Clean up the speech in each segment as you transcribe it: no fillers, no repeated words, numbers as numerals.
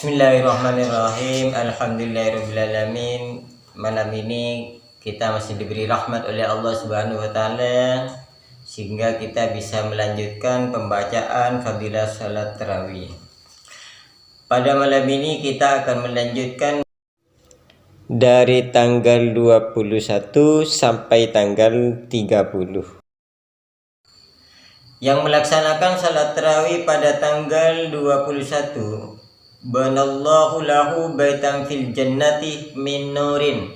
Bismillahirrahmanirrahim. Alhamdulillahirrabbilalamin. Malam ini kita masih diberi rahmat oleh Allah Subhanahu wa taala sehingga kita bisa melanjutkan pembacaan fadilah salat tarawih. Pada malam ini kita akan melanjutkan dari tanggal 21 sampai tanggal 30. Yang melaksanakan salat tarawih pada tanggal 21, banallahu lahu baitan fil jannati min nurin.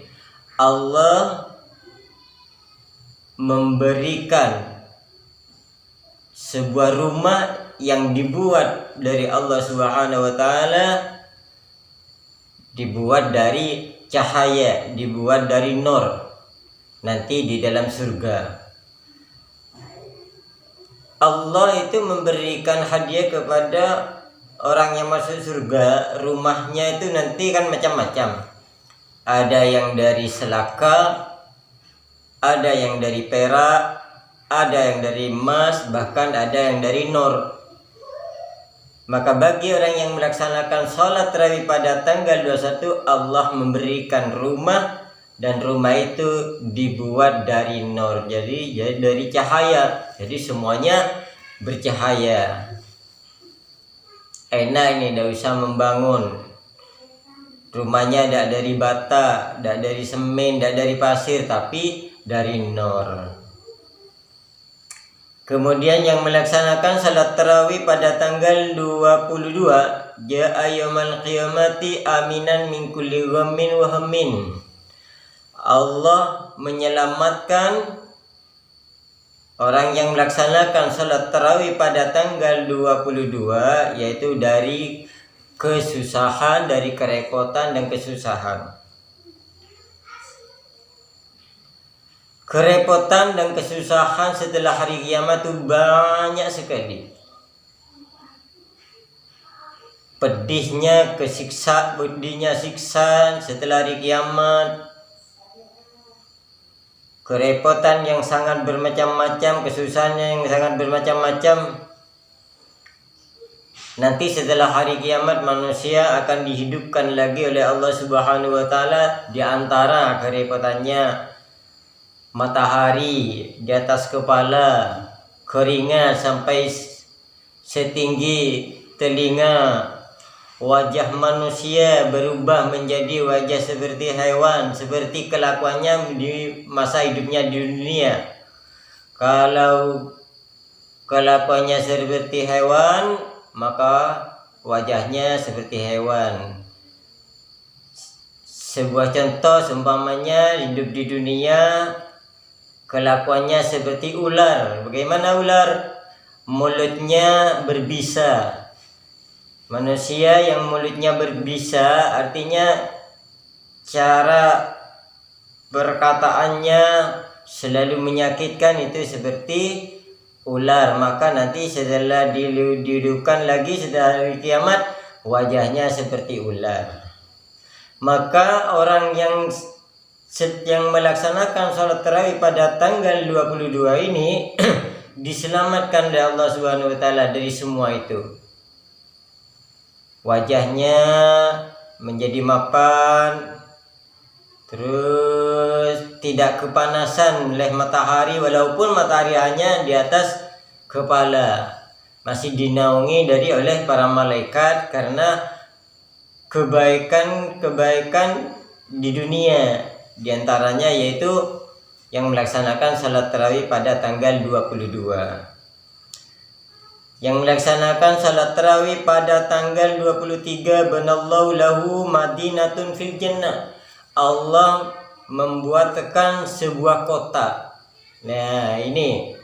Allah memberikan sebuah rumah yang dibuat dari Allah Subhanahu wa taala, dibuat dari cahaya, dibuat dari nur, nanti di dalam surga. Allah itu memberikan hadiah kepada orang yang masuk surga. Rumahnya itu nanti kan macam-macam. Ada yang dari selaka, ada yang dari perak, ada yang dari emas, bahkan ada yang dari nur. Maka bagi orang yang melaksanakan sholat tarawih pada tanggal 21, Allah memberikan rumah, dan rumah itu dibuat dari nur, jadi dari cahaya, jadi semuanya bercahaya. Enak ini, tidak usah membangun rumahnya, tidak dari bata, tidak dari semen, tidak dari pasir, tapi dari nur. Kemudian yang melaksanakan salat tarawih pada tanggal 22, ja'a yaumal qiyamati aminan min kulli ghammin wa hammin. Allah menyelamatkan orang yang melaksanakan salat tarawih pada tanggal 22, yaitu dari kesusahan, dari kerepotan dan kesusahan. Kerepotan dan kesusahan setelah hari kiamat itu banyak sekali. Pedihnya siksa setelah hari kiamat. Kerepotan yang sangat bermacam-macam, kesusahan yang sangat bermacam-macam. Nanti setelah hari kiamat manusia akan dihidupkan lagi oleh Allah Subhanahu wa taala. Di antara kerepotannya, matahari di atas kepala, keringat sampai setinggi telinga. Wajah manusia berubah menjadi wajah seperti hewan, seperti kelakuannya di masa hidupnya di dunia. Kalau kelakuannya seperti hewan, maka wajahnya seperti hewan. Sebuah contoh, seumpamanya hidup di dunia, kelakuannya seperti ular. Bagaimana ular? Mulutnya berbisa. Manusia yang mulutnya berbisa artinya cara perkataannya selalu menyakitkan, itu seperti ular. Maka nanti setelah dihidupkan lagi setelah hari kiamat, wajahnya seperti ular. Maka orang yang melaksanakan sholat tarawih pada tanggal 22 ini diselamatkan oleh Allah Subhanahu wa taala dari semua itu. Wajahnya menjadi mapan, terus tidak kepanasan oleh matahari, walaupun matahari hanya di atas kepala, masih dinaungi oleh para malaikat karena kebaikan di dunia. Di antaranya yaitu yang melaksanakan salat tarawih pada tanggal 22. Yang melaksanakan salat tarawih pada tanggal 23, banallahu lahu madinatun fil jannah. Allah membuatkan sebuah kota. Nah, ini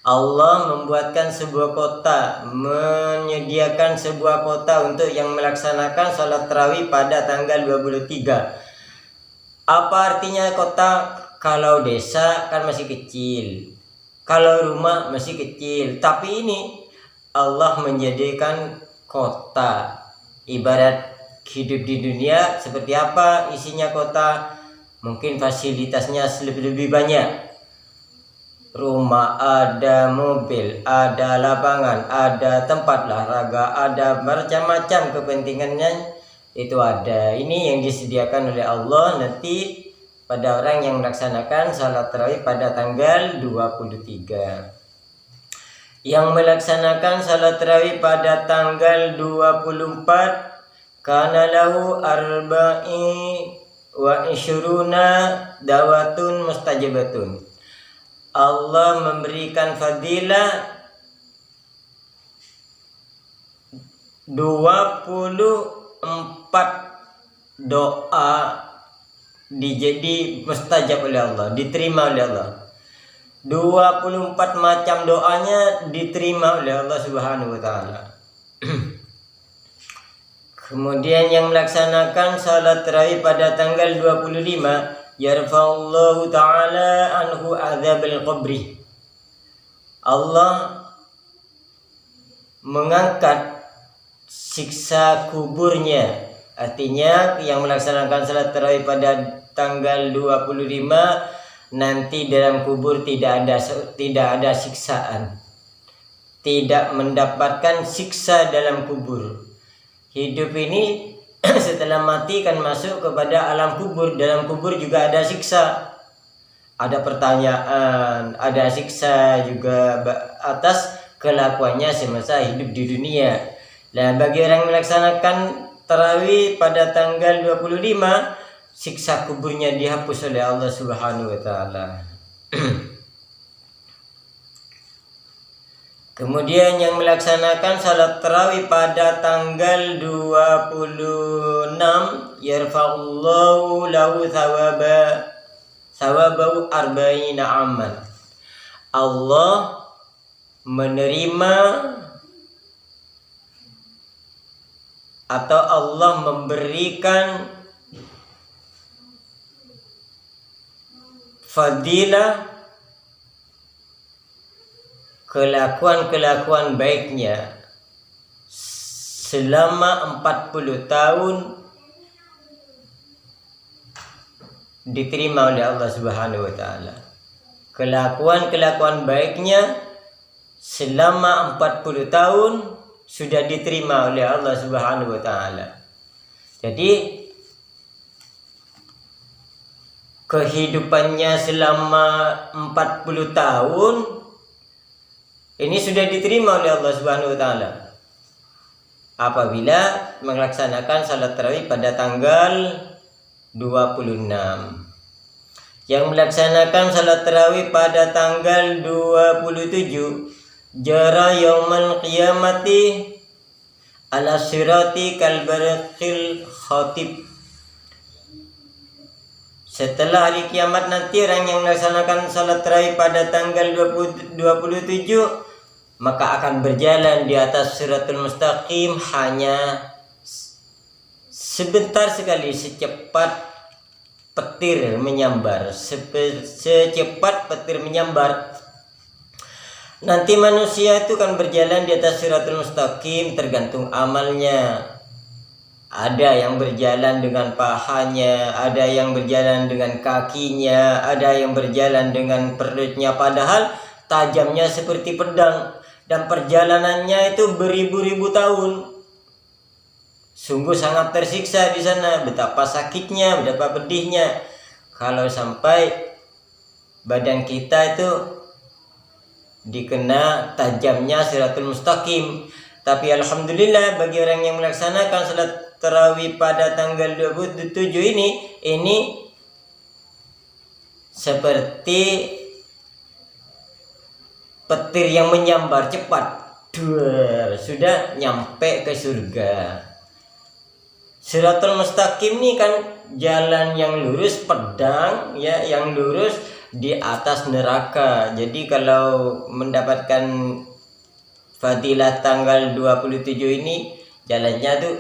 Allah membuatkan sebuah kota, menyediakan sebuah kota untuk yang melaksanakan salat tarawih pada tanggal 23. Apa artinya kota? Kalau desa kan masih kecil, kalau rumah masih kecil, tapi ini Allah menjadikan kota. Ibarat hidup di dunia seperti apa isinya kota? Mungkin fasilitasnya lebih banyak. rumah, ada mobil, ada lapangan, ada tempat olahraga, ada macam-macam kepentingannya itu ada. Ini yang disediakan oleh Allah nanti pada orang yang melaksanakan salat tarawih pada tanggal 23. Yang melaksanakan salat tarawih pada tanggal 24 kana lahu arba'i wa isyruna dawatun mustajabatun. Allah memberikan fadilah 24 doa dijadi mustajab oleh Allah, diterima oleh Allah. 24 macam doanya diterima oleh Allah Subhanahu wa taala. Kemudian yang melaksanakan salat tarawih pada tanggal 25 yarfa'ullahu ta'ala anhu azabal qabri. Allah mengangkat siksa kuburnya. Artinya yang melaksanakan salat tarawih pada tanggal 25 nanti dalam kubur tidak ada siksaan. Tidak mendapatkan siksa dalam kubur. Hidup ini setelah mati kan masuk kepada alam kubur. Dalam kubur juga ada siksa, ada pertanyaan, ada siksa juga atas kelakuannya semasa hidup di dunia. Nah, bagi orang yang melaksanakan tarawih pada tanggal 25, siksa kuburnya dihapus oleh Allah Subhanahu wa taala. Kemudian yang melaksanakan salat tarawih pada tanggal 26 yarfa'ullahu lahu thawabahu arba'ina aman. Allah menerima atau Allah memberikan fadilah kelakuan-kelakuan baiknya selama 40 tahun diterima oleh Allah Subhanahu wa taala. Kelakuan-kelakuan baiknya selama 40 tahun sudah diterima oleh Allah Subhanahu wa taala. Jadi kehidupannya selama 40 tahun ini sudah diterima oleh Allah Subhanahu wa taala apabila melaksanakan salat tarawih pada tanggal 26. Yang melaksanakan salat tarawih pada tanggal 27 jara yaumal qiyamati ala sirati kal barqil khatib. Setelah hari kiamat nanti orang yang melaksanakan salat tarawih pada tanggal 27 maka akan berjalan di atas siratul mustaqim hanya sebentar sekali, secepat petir menyambar, secepat petir menyambar. Nanti manusia itu kan berjalan di atas siratul mustaqim tergantung amalnya. Ada yang berjalan dengan pahanya, ada yang berjalan dengan kakinya, ada yang berjalan dengan perutnya, padahal tajamnya seperti pedang dan perjalanannya itu beribu-ribu tahun. Sungguh sangat tersiksa di sana, betapa sakitnya, betapa pedihnya kalau sampai badan kita itu dikena tajamnya siratul mustaqim. Tapi alhamdulillah bagi orang yang melaksanakan salat tarawih pada tanggal 27 ini seperti petir yang menyambar cepat, sudah nyampe ke surga. Siratul mustaqim ini kan jalan yang lurus, pedang ya, yang lurus di atas neraka. Jadi kalau mendapatkan fadilah tanggal 27 ini jalannya tuh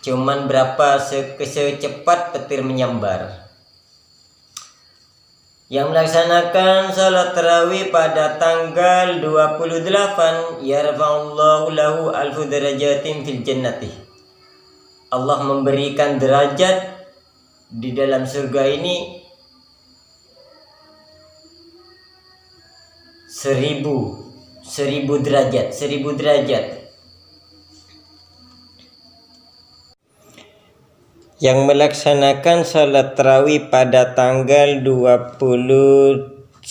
cuman berapa secepat petir menyambar. Yang melaksanakan salat tarawih pada tanggal 28 yarfa'ullahu lahu alfu darajatin fil jannati. Allah memberikan derajat di dalam surga ini 1000 derajat. Yang melaksanakan salat tarawih pada tanggal 29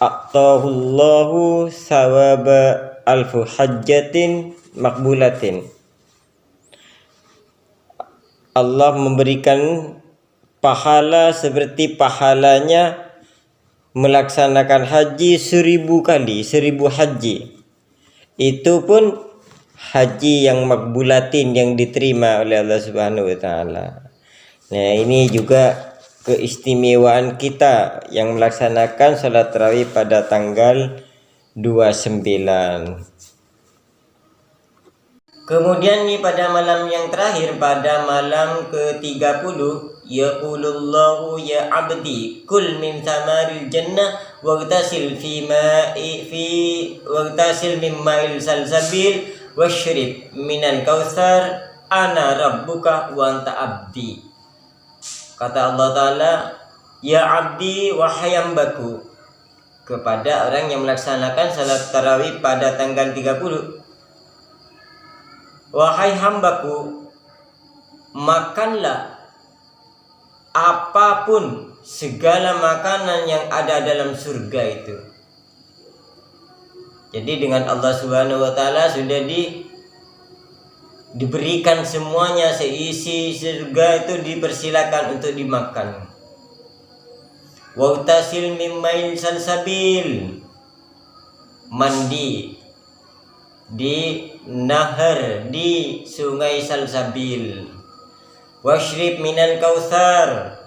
aqtahullahu sawaba alfu hajjatin makbulatin. Allah memberikan pahala seperti pahalanya melaksanakan haji 1000 kali, 1000 haji. Itu pun haji yang makbulatin, yang diterima oleh Allah Subhanahu wa taala. Nah, ini juga keistimewaan kita yang melaksanakan salat tarawih pada tanggal 29. Kemudian nih pada malam yang terakhir, pada malam ke-30, yaqulullahu ya abdi kul min samaril jannah waghtasil waghtasil min ma'il salsabil washrib minal kautsar ana rabbuka wa anta abdi. Kata Allah Ta'ala, ya abdi, wahai hambaku, kepada orang yang melaksanakan salat tarawih pada tanggal 30, wahai hambaku, makanlah apapun, segala makanan yang ada dalam surga itu. Jadi dengan Allah Subhanahu wa taala sudah diberikan semuanya, seisi surga itu dipersilakan untuk dimakan. Waghtasil min ma'il salsabil, mandi di nahar, di sungai Salsabil. Washrib minal kautsar,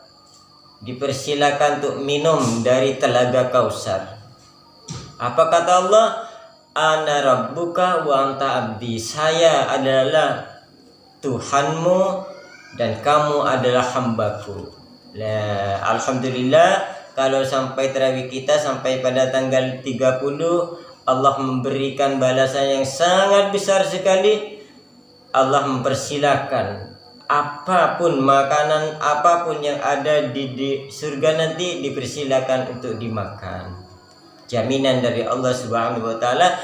dipersilakan untuk minum dari telaga Kausar. Apa kata Allah? Ana rabbuka wa anta abdi, saya adalah Tuhanmu dan kamu adalah hambaku. Nah, alhamdulillah kalau sampai tarawih kita sampai pada tanggal 30, Allah memberikan balasan yang sangat besar sekali. Allah mempersilahkan apapun makanan, apapun yang ada di surga nanti dipersilakan untuk dimakan. Jaminan dari Allah Subhanahu wa taala.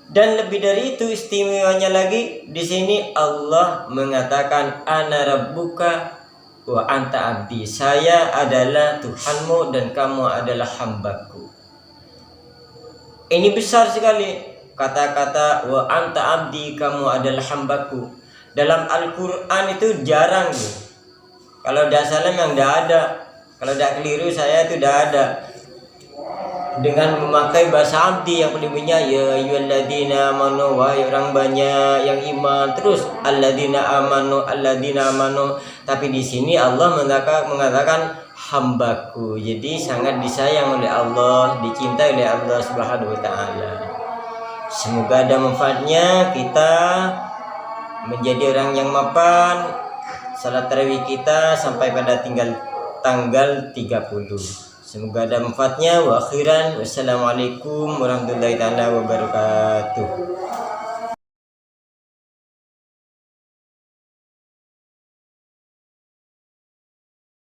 Dan lebih dari itu istimewanya lagi, di sini Allah mengatakan ana rabbuka wa anta abdi, saya adalah Tuhanmu dan kamu adalah hambaku. Ini besar sekali kata-kata wa anta abdi, kamu adalah hambaku. Dalam Al-Quran itu jarang nih. Kalau tidak salah memang tidak ada. Kalau tidak keliru saya itu tidak ada. Dengan memakai bahasa abdi yang pentingnya ya ayyuhalladzina amanu, wahai orang banyak yang iman. Terus alladzina amanu. Tapi di sini Allah mengatakan hambaku. Jadi sangat disayang oleh Allah, dicintai oleh Allah Subhanahu wa taala. Semoga ada manfaatnya kita menjadi orang yang mapan. Salat tarawih kita sampai pada tanggal 30. Semoga ada manfaatnya. Wa akhiran, wassalamualaikum warahmatullahi taala wabarakatuh.